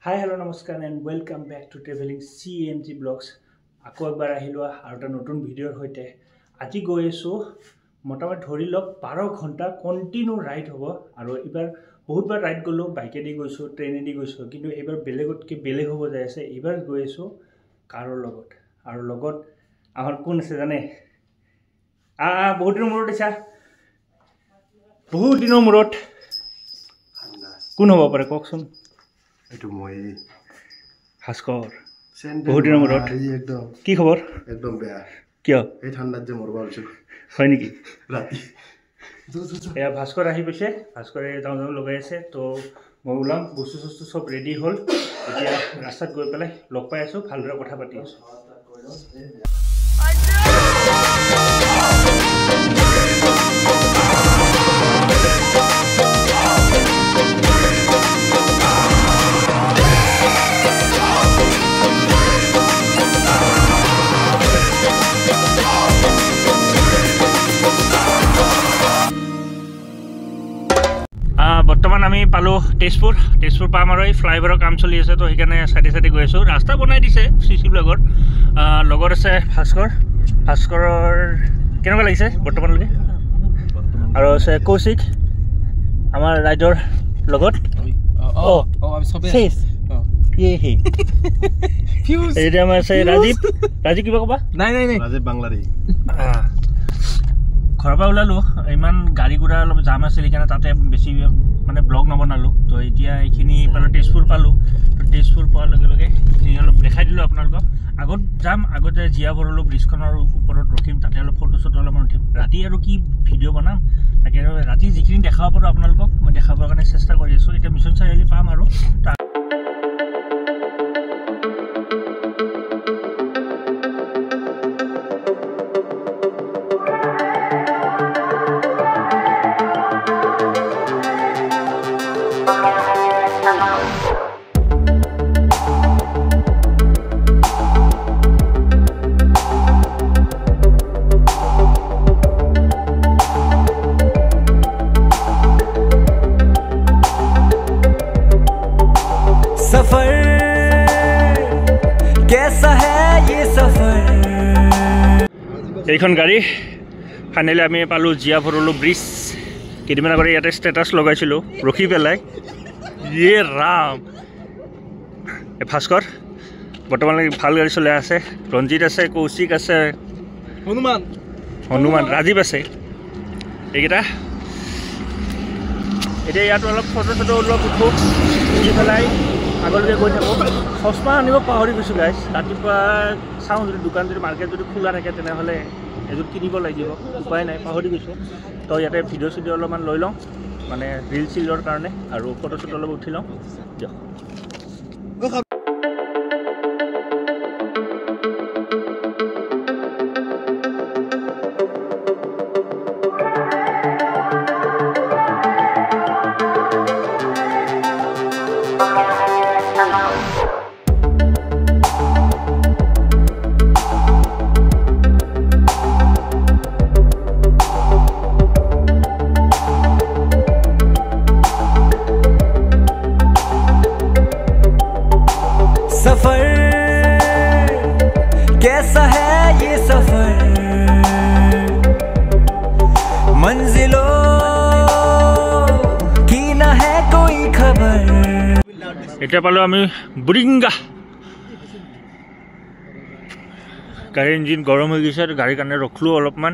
Hi, hello, namaskar and welcome back to Traveling CMG Vlogs. Ako ekbar ahilo aru ta notun video hoite. Aji goi asu motamot dhori lok 12 ghonta continue ride hobo aru ebar bahut bar ride golo bike di goisu train di goisu kintu ebar belegot ke bele hobo jai ase ebar goi asu karo logot aru logot amar kun ase jane bahut dinor murot isa bahut dinor murot kun hobo pare kokson এটো মই হাসকর বহুত দিনৰ মূৰত একদম কি খবৰ একদম বেয়া কিয় এই ঠাণ্ডাত যে মৰবা হৈছে হয় নেকি ৰাতি এয়া ভাস্কৰ আহি গৈছে ভাস্কৰে যাওঁ লগাই আছে তো মই ওলাম বস্তু সব ৰেডি হ'ল এতিয়া ৰাস্তাত গৈ পেলাই লগ পাই আছো ভালদৰে কথা পাতি আছো বৰ্তমান আমি পালো তেজপুৰ পাম আৰু এই ফ্লাইওভাৰৰ কাম চলি আছে তো সেইকাৰণে সাইডে গৈ আছো ৰাস্তা বনাই দিছে সিসি ব্লগৰ লগত আছে ভাস্কৰৰ কেনেকুৱা লাগিছে বৰ্তমানলৈকে আৰু আছে কৌশিক আমাৰ ৰাইডৰ লগত আমি সবে এই এতিয়া আমাৰ আছে ৰাজীৱ কিবা ক'বা নাই ৰাজীৱ বাংলাৰী ঘৰৰ পৰা ওলালো ইমান গাড়ী গুড়া অলপ জাম আছিল সেইকাৰণে তাতে বেছি মানে ব্লগ নবনালো তো এতিয়া এইখিনি পালো তেজপুৰ পালো তো তেজপুৰ পোৱাৰ লগে লগে এইখিনি অলপ দেখাই দিলোঁ আপোনালোকক আগত যাম আগতে জীয়া বৰলো ব্ৰিজখনৰ ওপৰত ৰখিম তাতে অলপ ফটো চটো অলপমান উঠিম ৰাতি আৰু কি ভিডিঅ' বনাম তাকে আৰু ৰাতি যিখিনি দেখাব পাৰোঁ আপোনালোকক মই দেখাবৰ কাৰণে চেষ্টা কৰি আছোঁ এতিয়া মিছন চাৰিআলি পাম আৰু এইখন গাড়ী ফাইনেলি আমি পালোঁ জীয়া ভৰলো ব্ৰিজ কেইদিনমান আগতে ইয়াতে ষ্টেটাছ লগাইছিলোঁ ৰখি পেলাই ইয়ে ৰাম ভাস্কৰ বৰ্তমানলৈকে ভাল গাড়ী চলাই আছে ৰঞ্জিত আছে কৌশিক আছে হনুমান ৰাজীৱ আছে এইকেইটা এতিয়া ইয়াত অলপ ফটো চটো অলপ উঠোঁ উঠি পেলাই আগলৈকে গৈ থাকোঁ চশমা আনিব পাহৰি গৈছোঁ গাইজ ৰাতিপুৱা চাওঁ যদি দোকান যদি মাৰ্কেট যদি খোলা থাকে তেনেহ'লে এযোৰ কিনিব লাগিব উপায় নাই পাহৰি গৈছোঁ তো ইয়াতে ভিডিঅ' চিডিঅ' অলপমান লৈ লওঁ মানে ৰিল চিলৰ কাৰণে আৰু ফটো চটো অলপ উঠি লওঁ দিয়ক कैसा है ये सफर मंजिलों की ना है कोई खबर এটা পালো আমি বুৰিংগা গাড়ীৰ ইঞ্জিন গৰম হৈ গৈছে গাড়ীৰ কাৰণে ৰখলো অলপমান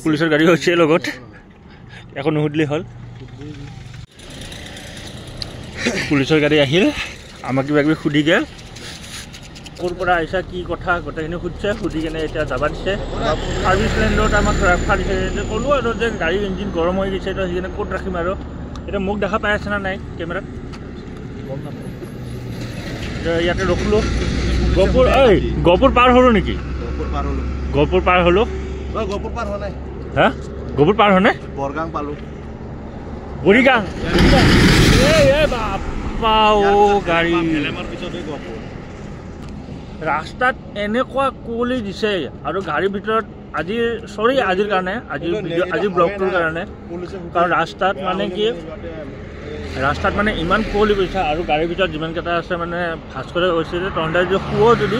পুলিচৰ গাড়ী হৈছে লগত এখন নুসুধিলে হ'ল পুলিচৰ গাড়ী আহিল আমাক কিবা কিবি সুধি গেল ক'ৰ পৰা আহিছা কি কথা গোটেইখিনি সুধিছে সুধি কেনে এতিয়া যাবা দিছে ছাৰ্ভিচ লেণ্ডত আমাক ৰাখা দিছে ক'লোঁ আৰু যে গাড়ীৰ ইঞ্জিন গৰম হৈ গৈছে তো সেইকাৰণে ক'ত ৰাখিম আৰু এতিয়া মোক দেখা পাই আছে না নাই কেমেৰাত ইয়াতে ৰখিলোঁ গহপুৰ পাৰ হ'লোঁ নেকি গহপুৰ পাৰ হ'লোঁ হা গহপুৰ পাৰ হ'লে বৰগাং পালোঁ বুৰিগাং বাপা গাড়ী ৰাস্তাত এনেকুৱা কুঁৱলী দিছে আৰু গাড়ীৰ ভিতৰত আজিৰ কাৰণে আজিৰ ব্লগটোৰ কাৰণে কাৰণ ৰাস্তাত মানে ইমান কুঁৱলী গৈছে আৰু গাড়ীৰ ভিতৰত যিমানকেইটা আছে মানে ভাস্কৰে কৈছে যে তহঁতে যদি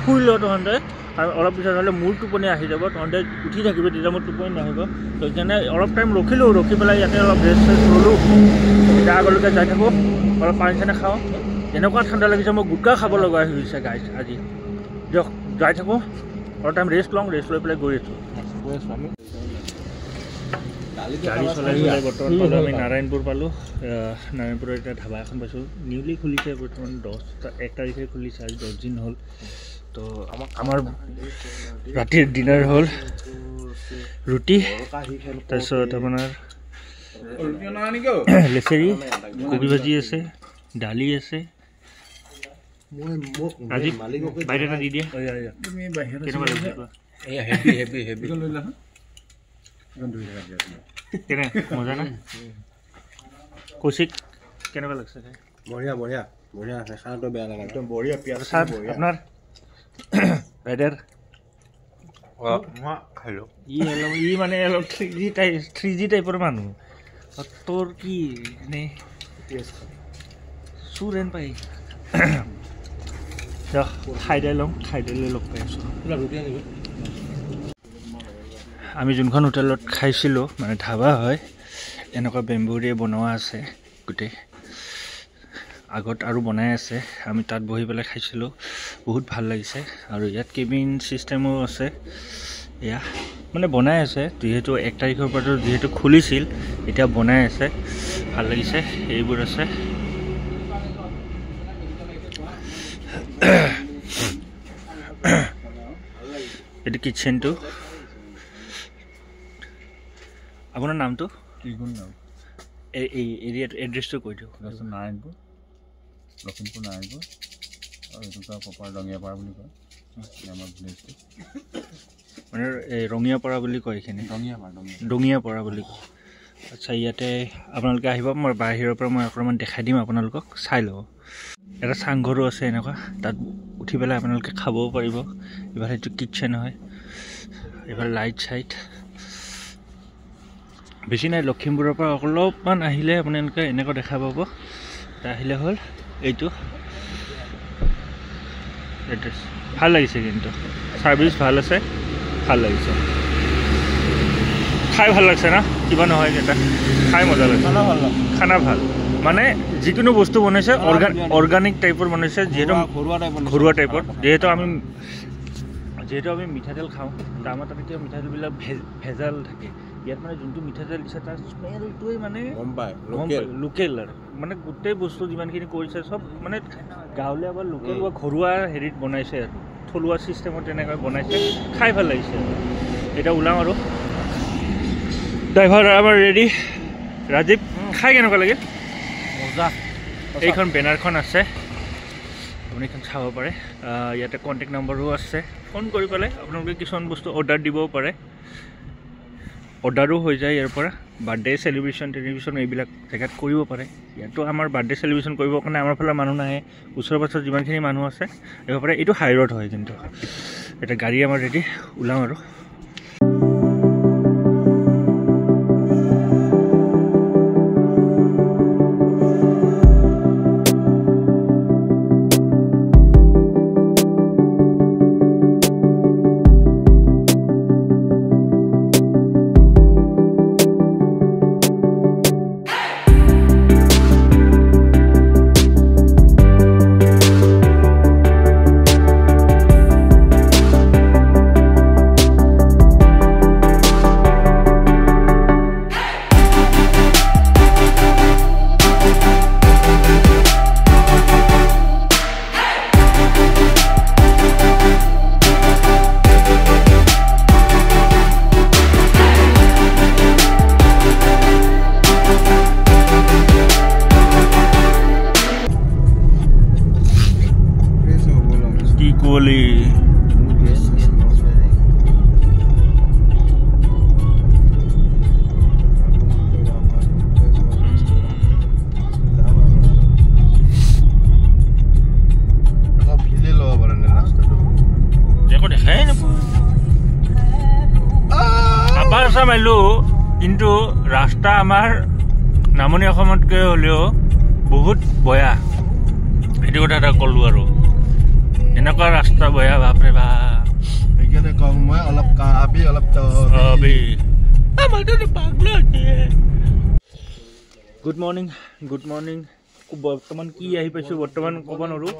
শুই ল তহঁতে আৰু অলপ পিছত হ'লে মোৰ টোপনি আহি যাব তহঁতে উঠি থাকিবি তেতিয়া মোৰ টোপনি নাহিব তো সেইকাৰণে অলপ টাইম ৰখি পেলাই ইয়াতে অলপ ৰেষ্ট ল'লোঁ এতিয়া আগলৈকে যাই থাকোঁ অলপ পানী চানী খাওঁ এনেকুৱা ঠাণ্ডা লাগিছে মই গুটকা খাব লগা হৈছে গাইজ আজি দিয়ক যাই থাকোঁ অলপ টাইম ৰেষ্ট লৈ পেলাই গৈ আছোঁ গাড়ী চলাই বৰ্তমান পালোঁ আমি নাৰায়ণপুৰ পালোঁ নাৰায়ণপুৰৰ এতিয়া ধাবা এখন পাইছোঁ নিউলি খুলিছে বৰ্তমান 1 তাৰিখে খুলিছে আজি 10 দিন হ'ল তো আমাৰ ৰাতিৰ ডিনাৰ হ'ল ৰুটি তাৰপিছত আপোনাৰ লেচেৰি কবি ভাজি আছে দালি আছে আজি বাইৰে এটা দি দিয়া তুমি বাহিৰত কেনে মজা না কৌশিক কেনেকুৱা লাগছে বঢ়িয়া খানাটো বেয়া লাগা একদম বঢ়িয়া পিয়াজ আপোনাৰ বাইডাৰ হেল্ল' ই মানে অলপ 3G টাইপৰ মানুহ তোৰ কি নে চুৰেন পাই খাই দিলে লগ পাই আছোঁ আমি যোনখন হোটেলত খাইছিলোঁ মানে ধাবা হয় এনেকুৱা বেম্বুৰে বনোৱা আছে গোটেই আগত আৰু বনাই আছে আমি তাত বহি পেলাই খাইছিলোঁ বহুত ভাল লাগিছে আৰু ইয়াত কেবিন চিষ্টেমো আছে এয়া মানে বনাই আছে যিহেতু 1 তাৰিখৰ পৰা যিহেতু খুলিছিল এতিয়া বনাই আছে ভাল লাগিছে এইবোৰ আছে এটি কিচেনটো আপোনাৰ নামটো এই এৰিয়াটো এড্ৰেছটো কৈ দিওঁ নাৰায়ণপুৰ লখিমপুৰ নাৰায়ণপুৰ আৰু এইটো প্ৰপাৰ ৰঙিয়াপাৰা বুলি কয় আমাৰ ভিলেজটো মানে এই ৰঙিয়াপাৰা বুলি কয় এইখিনি ডঙিয়াপাৰা বুলি কয় আচ্ছা ইয়াতে আপোনালোকে আহিব মই বাহিৰৰ পৰা মই অকণমান দেখাই দিম আপোনালোকক চাই ল'ব এটা চাংঘৰো আছে এনেকুৱা তাত উঠি পেলাই আপোনালোকে খাবও পাৰিব এইবাৰ সেইটো কিটচেন হয় এইবাৰ লাইট চাইট বেছি নাই লখিমপুৰৰ পৰা অলপমান আহিলে আপোনালোকে এনেকুৱা দেখা পাব আহিলে হ'ল এইটো এড্ৰেছ ভাল লাগিছে কিন্তু ছাৰ্ভিচ ভাল আছে ভাল লাগিছে খাই ভাল লাগছে না কিবা নহয় এটা খাই মজা লাগিছে খানা ভাল মানে যিকোনো বস্তু বনাইছে অৰ্গানিক টাইপৰ বনাইছে যিহেতু ঘৰুৱা টাইপৰ যিহেতু আমি মিঠাতেল খাওঁ আমাৰ তাতে কিয় মিঠাতেলবিলাক ভেজাল থাকে ইয়াত মানে যোনটো মিঠাতেল দিছে তাৰ স্মেলটোৱে মানে লোকেল আৰু মানে গোটেই বস্তু যিমানখিনি কৰিছে চব মানে গাঁৱলীয়া বা লোকেল বা ঘৰুৱা হেৰিত বনাইছে আৰু থলুৱা ছিষ্টেমত তেনেকৈ বনাইছে খাই ভাল লাগিছে এতিয়া ওলাম আৰু ড্ৰাইভাৰ আমাৰ ৰেডি ৰাজীৱ খাই কেনেকুৱা লাগে মজা এইখন বেনাৰখন আছে আপুনি এখন চাব পাৰে ইয়াতে কণ্টেক্ট নম্বৰো আছে ফোন কৰি পেলাই আপোনালোকে কিছুমান বস্তু অৰ্ডাৰ দিবও পাৰে অৰ্ডাৰো হৈ যায় ইয়াৰ পৰা বাৰ্থডে চেলিব্ৰেশ্যন এইবিলাক জেগাত কৰিব পাৰে ইয়াতো আমাৰ বাৰ্থডে চেলিব্ৰেশ্যন কৰিবৰ কাৰণে আমাৰ ফালে মানুহ নাহে ওচৰে পাছৰে যিমানখিনি মানুহ আছে আহিব পাৰে এইটো হাই ৰোড হয় কিন্তু এটা গাড়ী আমাৰ ৰেডি ওলাম আৰু ৰাস্তা আমাৰ নামনি অসমতকৈ হ'লেও বহুত বয়া সেইটো কথা এটা ক'লো আৰু এনেকুৱা ৰাস্তা বয়া বাপৰে বা সেইকাৰণে কওঁ মই অলপ কাবি অলপ গুড মৰ্ণিং বৰ্তমান কি আহি পাইছোঁ বৰ্তমান ক'ব নোৱাৰোঁ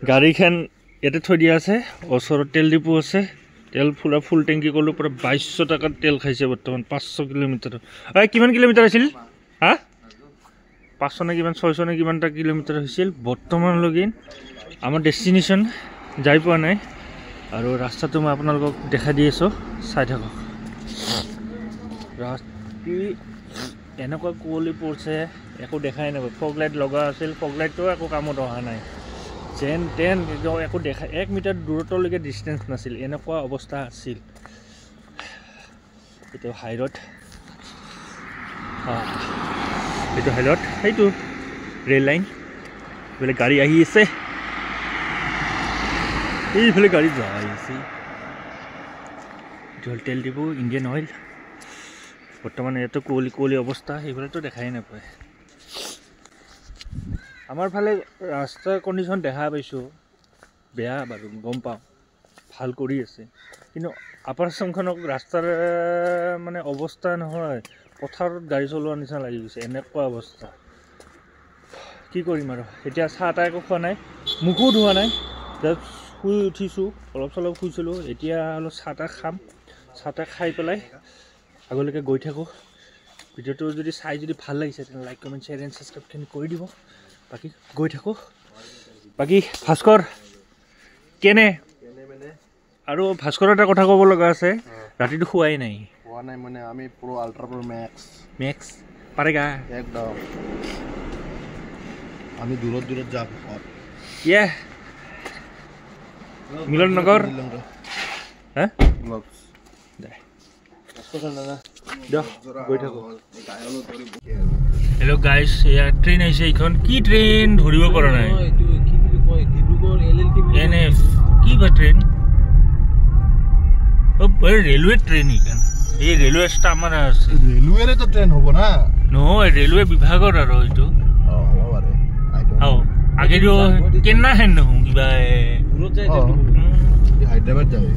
গাড়ীখন ইয়াতে থৈ দিয়া আছে ওচৰত তেল ডিপু আছে তেল পুৰা ফুল টেংকি কৰিলোঁ পুৰা 2200 টকাত তেল খাইছে বৰ্তমান 500 কিলোমিটাৰ কিমান কিলোমিটাৰ আছিল হা 500 নে কিমান 600 নে কিমানটা কিলোমিটাৰ হৈছিল বৰ্তমানলৈকে আমাৰ ডেষ্টিনেশ্যন যাই পোৱা নাই আৰু ৰাস্তাটো মই আপোনালোকক দেখাই দি আছোঁ চাই থাকক ৰাস্তি এনেকুৱা কুঁৱলী পৰিছে একো দেখাই নাপায় ফগ লাইট লগা আছিল ফগ লাইটটো একো কামত অহা নাই যেন তেন একো দেখা 1 মিটাৰ দূৰতলৈকে ডিষ্টেঞ্চ নাছিল এনেকুৱা অৱস্থা আছিল এইটো হাইৰোড এইটো হাইৰোড সেইটো ৰেল লাইন এইফালে গাড়ী আহি আছে এইফালে গাড়ী যাই আছে এইটো হ'ল তেল ডিপু ইণ্ডিয়ান অইল বৰ্তমান ইয়াতো কুঁৱলী অৱস্থা সেইফালেতো দেখাই নাপায় আমাৰ ফালে ৰাস্তাৰ কণ্ডিশ্যন দেখা পাইছোঁ বেয়া বাৰু গম পাওঁ ভাল কৰি আছে কিন্তু আপাৰ আছামখনক ৰাস্তাৰ মানে অৱস্থা নহয় পথাৰত গাড়ী চলোৱাৰ নিচিনা লাগি গৈছে এনেকুৱা অৱস্থা কি কৰিম আৰু এতিয়া চাহ তাহ একো খোৱা নাই মুখো ধোৱা নাই জাষ্ট শুই উঠিছোঁ অলপ চলপ শুইছিলোঁ এতিয়া অলপ চাহ তাহ খাম চাহ তাহ খাই পেলাই আগলৈকে গৈ থাকোঁ ভিডিঅ'টো যদি চাই যদি ভাল লাগিছে তেনে লাইক কমেণ্ট শ্বেয়াৰ এণ্ড ছাবস্ক্ৰাইবখিনি কৰি দিব বাকী গৈ থাকোঁ বাকী ভাস্কৰ কেনে আৰু ভাস্কৰৰ এটা কথা ক'ব লগা আছে ৰাতিটো শুৱাই নাই মানে আমি পুৰো আলট্ৰা প্ৰো মেক্স পাৰেগা একদম আমি দূৰত যাব ইয়ে মিলন নগৰ হ্যাঁ গৈ থাকোঁ হেল্ল' গাইজ এয়া ট্ৰেইন আহিছে এইখন কি ট্ৰেইন ধৰিব পৰা নাই NF কি বা ট্ৰেইন ৰেলৱে ট্ৰেইন এইখন এই ৰেলৱে ষ্টাফ আছে ৰেলৱেৰে তো ট্ৰেইন হ'ব না নহয় ৰেলৱে বিভাগৰ আৰু এইটো আগেতো কেনা হেন নহওঁ কিবা হায়দৰাবাদ যায়